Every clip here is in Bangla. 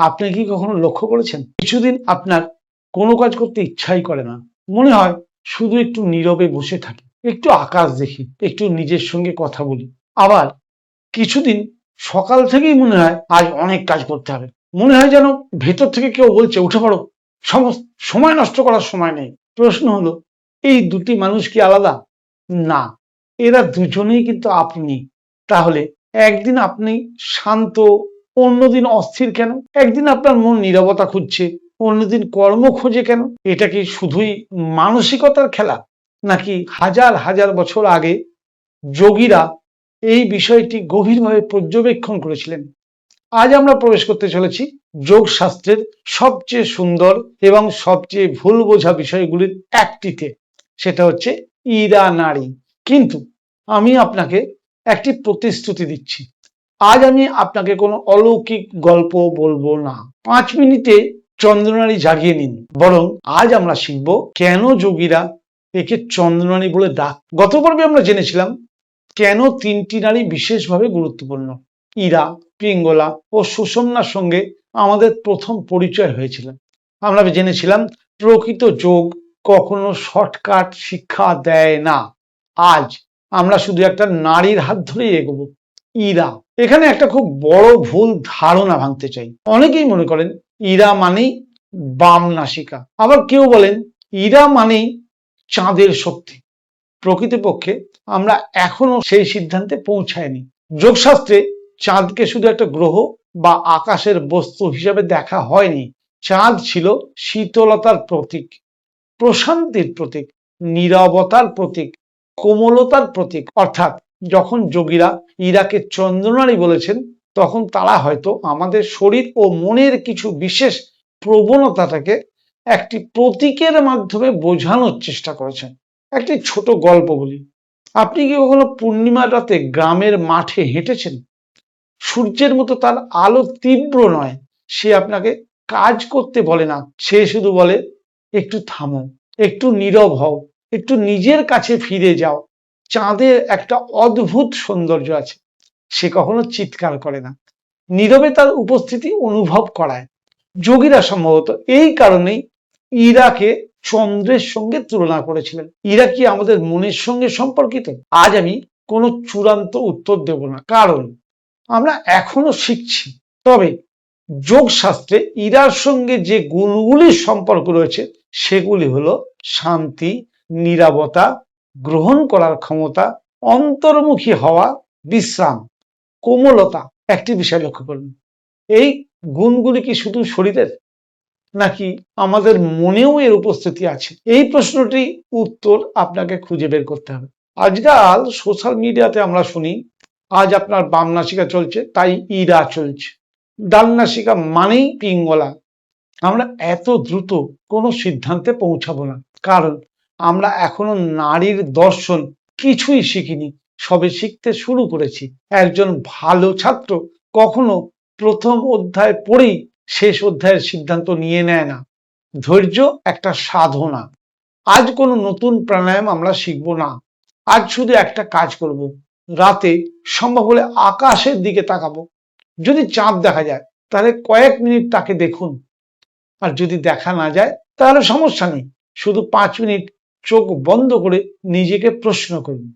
আপনি কি কখনো লক্ষ্য করেছেন কিছুদিন আপনার কোনো কাজ করতে ইচ্ছাই করে না, মনে হয় শুধু একটু নীরবে বসে থাকি, একটু আকাশ দেখি, একটু নিজের সঙ্গে কথা বলি। আবার কিছুদিন সকাল থেকেই মনে হয় আজ অনেক কাজ করতে হবে, মনে হয় যেন ভেতর থেকে কেউ বলছে উঠে পড়ো, সমস্ত সময় নষ্ট করার সময় নেই। প্রশ্ন হলো, এই দুটি মানুষ কি আলাদা? না, এরা দুজনেই কিন্তু আপনি। তাহলে একদিন আপনি শান্ত, অন্যদিন অস্থির কেন? একদিন আপনার মন নীরবতা খুঁজছে, অন্যদিন কর্ম খোঁজে কেন? এটা কি শুধুই মানসিকতার খেলা, নাকি হাজার হাজার বছর আগে যোগীরা এই বিষয়টি গভীরভাবে পর্যবেক্ষণ করেছিলেন? আজ আমরা প্রবেশ করতে চলেছি যোগ শাস্ত্রের সবচেয়ে সুন্দর এবং সবচেয়ে ভুল বোঝা বিষয়গুলির একটিতে, সেটা হচ্ছে ইরা নারী। কিন্তু আমি আপনাকে একটি প্রতিশ্রুতি দিচ্ছি, আজ আমি আপনাকে কোনো অলৌকিক গল্প বলবো না, 5 মিনিটে চন্দ্রনারী জাগিয়ে নিন। বরং আজ আমরা শিখব কেন যোগীরা একে চন্দ্রনারী বলে ডাক। গত পর্বে আমরা জেনেছিলাম কেন 3টি নারী বিশেষভাবে গুরুত্বপূর্ণ। ইরা, পিঙ্গলা ও সুষুম্নার সঙ্গে আমাদের প্রথম পরিচয় হয়েছিল। আমরা জেনেছিলাম প্রকৃত যোগ কখনো শর্টকাট শিক্ষা দেয় না। আজ আমরা শুধু একটা নারীর হাত ধরেই এগোবো, ইরা। এখানে একটা খুব বড় ভুল ধারণা ভাঙতে চাই। অনেকেই মনে করেন ইরা মানেই বাম নাসিকা, আবার কেউ বলেন ইরা মানেই চাঁদের শক্তি। প্রকৃতপক্ষে আমরা এখনো সেই সিদ্ধান্তে পৌঁছায়নি। যোগশাস্ত্রে চাঁদকে শুধু একটা গ্রহ বা আকাশের বস্তু হিসাবে দেখা হয়নি। চাঁদ ছিল শীতলতার প্রতীক, প্রশান্তির প্রতীক, নীরবতার প্রতীক, কোমলতার প্রতীক। অর্থাৎ যখন যোগীরা ইরাকে চন্দ্রনারী বলেছেন, তখন তারা হয়তো আমাদের শরীর ও মনের কিছু বিশেষ প্রবণতাটাকে একটি প্রতীকের মাধ্যমে বোঝানোর চেষ্টা করেছেন। একটি ছোট গল্প বলি। আপনি কি কখনো পূর্ণিমার রাতে গ্রামের মাঠে হেঁটেছেন? সূর্যের মতো তার আলো তীব্র নয়, সে আপনাকে কাজ করতে বলে না, সে শুধু বলে একটু থামো, একটু নীরব হও, একটু নিজের কাছে ফিরে যাও। চাঁদের একটা অদ্ভুত সৌন্দর্য আছে, সে কখনো চিৎকার করে না, নীরবে তার উপস্থিতি অনুভব করায়। যোগীরা সম্ভবত এই কারণেই ইরাকে চন্দ্রের সঙ্গে তুলনা করেছিলেন। ইরা কি আমাদের মনের সঙ্গে সম্পর্কিত? আজ আমি কোনো চূড়ান্ত উত্তর দেব না, কারণ আমরা এখনো শিখছি। তবে যোগ শাস্ত্রে ইরার সঙ্গে যে গুণগুলির সম্পর্ক রয়েছে সেগুলি হলো শান্তি, নীরবতা, গ্রহণ করার ক্ষমতা, অন্তর্মুখী হওয়া, বিশ্রাম, কোমলতা। একটি বিষয় লক্ষ্য করুন, এই গুণগুলি কি শুধু শরীরের, নাকি আমাদের মনেও এর উপস্থিতি আছে? এই প্রশ্নটি উত্তর আপনাকে খুঁজে বের করতে হবে। আজকাল সোশ্যাল মিডিয়াতে আমরা শুনি আজ আপনার বাম নাসিকা চলছে তাই ইরা চলছে, ডান নাসিকা মানেই পিঙ্গলা। আমরা এত দ্রুত কোনো সিদ্ধান্তে পৌঁছাবো না, কারণ আমরা এখনো নারীর দর্শন কিছুই শিখিনি, সবে শিখতে শুরু করেছি। একজন ভালো ছাত্র কখনো প্রথম অধ্যায় পড়েই শেষ অধ্যায়ের সিদ্ধান্ত নিয়ে নেয় না। ধৈর্য একটা সাধনা। আজ কোনো নতুন প্রাণায়াম আমরা শিখব না, আজ শুধু একটা কাজ করব, রাতে সম্ভব হলে আকাশের দিকে তাকাবো। যদি চাঁদ দেখা যায় তাহলে কয়েক মিনিট তাকে দেখুন, আর যদি দেখা না যায় তাহলে সমস্যা নেই, শুধু 5 মিনিট চোখ বন্ধ করে নিজেকে প্রশ্ন করুন,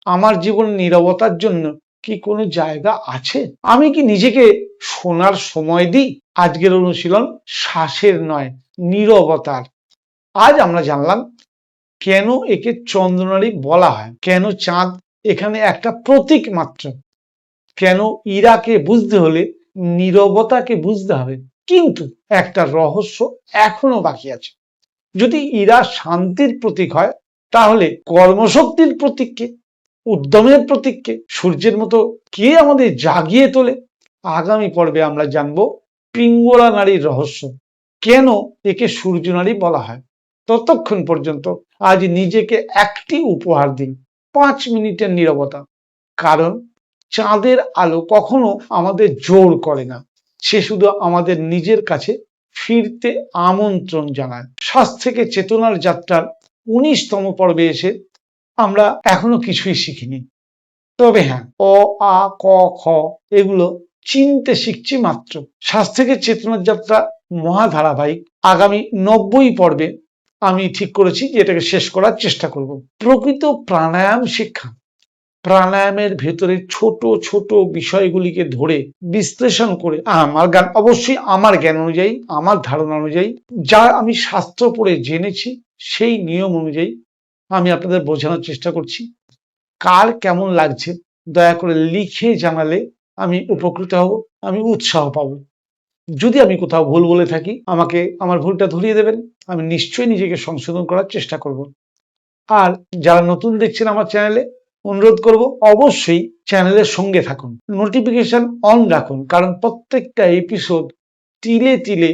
আমার জীবনে নীরবতার জন্য কি কোনো জায়গা আছে? আমি কি নিজেকে শোনার সময় দিই? আজকের অনুশীলন শ্বাসের নয়, নীরবতার। আজ আমরা জানলাম কেন একে চন্দ্রনারী বলা হয়, কেন চাঁদ এখানে একটা প্রতীক মাত্র, কেন ইরাকে বুঝতে হলে নীরবতাকে বুঝতে হবে। কিন্তু একটা রহস্য এখনো বাকি আছে। যদি ইরা শান্তির প্রতীক হয়, তাহলে কর্মশক্তির প্রতীক কে? উদ্যমের প্রতীক কে? সূর্যের মতো কে আমাদের জাগিয়ে তোলে? আগামী পর্বে আমরা জানবো পিঙ্গলা নারীর রহস্য, কেন একে সূর্য নারী বলা হয়। ততক্ষণ পর্যন্ত আজ নিজেকে একটি উপহার দিন, 5 মিনিটের নীরবতা। কারণ চাঁদের আলো কখনো আমাদের জোর করে না, সে শুধু আমাদের নিজের কাছে ফিরতে আমন্ত্রণ জানায়। শ্বাস থেকে চেতনার যাত্রার 19তম পর্বে এসে আমরা এখনো কিছুই শিখিনি। তবে হ্যাঁ, অ, আ, ক, খ এগুলো চিনতে শিখছি মাত্র। শ্বাস থেকে চেতনার যাত্রা মহাধারাবাহিক আগামী 90 পর্বে আমি ঠিক করেছি যে এটাকে শেষ করার চেষ্টা করব। প্রকৃত প্রাণায়াম শিক্ষা, প্রাণায়ামের ভেতরে ছোট ছোট বিষয়গুলিকে ধরে বিশ্লেষণ করে অবশ্যই আমার জ্ঞান অনুযায়ী, আমার ধারণা অনুযায়ী, যা আমি শাস্ত্র পড়ে জেনেছি সেই নিয়ম অনুযায়ী আমি আপনাদের বোঝানোর চেষ্টা করছি। কার কেমন লাগছে দয়া করে লিখে জানালে আমি উপকৃত হব, আমি উৎসাহ পাবো। যদি আমি কোথাও ভুল বলে থাকি আমাকে আমার ভুলটা ধরিয়ে দেবেন, আমি নিশ্চয়ই নিজেকে সংশোধন করার চেষ্টা করব। আর যারা নতুন দেখছেন আমার চ্যানেলে, অনুরোধ করব অবশ্যই চ্যানেলের সঙ্গে থাকুন, নোটিফিকেশন অন রাখুন, কারণ প্রত্যেকটা এপিসোড তিলে তিলে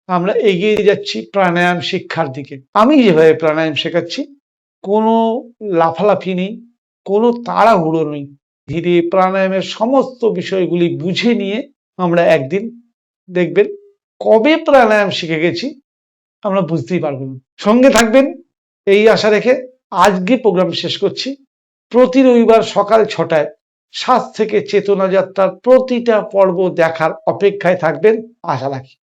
আমরা এগিয়ে যাচ্ছি প্রাণায়াম শিক্ষার দিকে। আমি যেভাবে প্রাণায়াম শেখাচ্ছি কোনো লাফালাফি নেই, কোনো তাড়াহুড়ো নেই, ধীরে প্রাণায়ামের সমস্ত বিষয়গুলি বুঝে নিয়ে আমরা একদিন দেখবেন কবে প্রাণায়াম শিখে গেছি আমরা বুঝতেই পারবো না। সঙ্গে থাকবেন এই আশা রেখে আজকে প্রোগ্রাম শেষ করছি। প্রতি রবিবার সকাল 6টায় শ্বাস থেকে চেতনা যাত্রার প্রতিটা পর্ব দেখার অপেক্ষায় থাকবেন আশা রাখি।